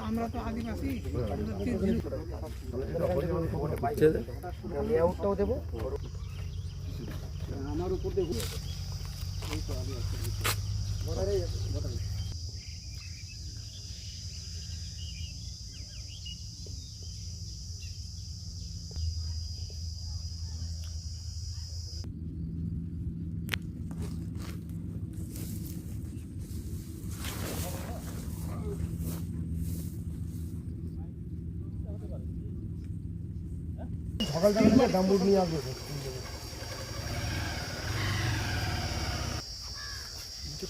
আমরা তো আদিবাসী লেআউটটাও দেবো আমার উপর দেবো সকাল থেকে গাম্বুট নিয়ে আসবে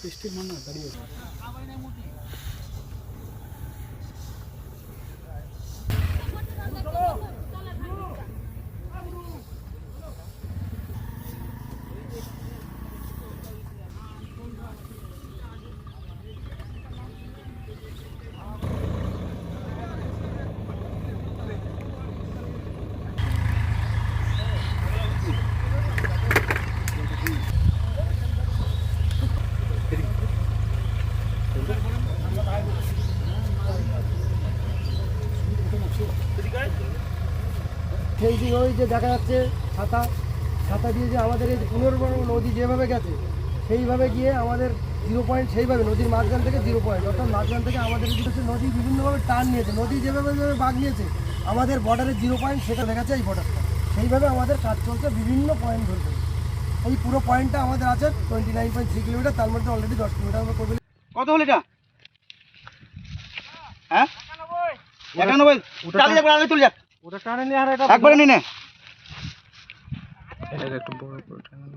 পেস্টির মান না দাঁড়িয়ে সেই দিন ওই যে দেখা যাচ্ছে ছাতা দিয়ে যে আমাদের এই পুনর্বর্ণ নদী যেভাবে গেছে সেইভাবে গিয়ে আমাদের 0 পয়েন্ট সেইভাবে নদীর মাঝখান থেকে 0 পয়েন্ট অর্থাৎ মাঝখান থেকে আমাদের নদী বিভিন্নভাবে টার্ন নিয়েছে নদী যেভাবে বাঘ নিয়েছে আমাদের বর্ডারের 0 পয়েন্ট সেটা দেখাচ্ছে এই বর্ডারটা সেইভাবে আমাদের কাজ চলছে বিভিন্ন পয়েন্ট ধরতে এই পুরো পয়েন্টটা আমাদের আছে 29.3 কিলোমিটার তার মধ্যে অলরেডি 10 কিলোমিটার আমরা করবো। কত হলো এটা? হ্যাঁ 91 চালিয়ে যাক আগে চলে যাক ওটা টানে নিয়ে আর এটা একবারে নিয়ে নে এটা একটু বড় করে টানে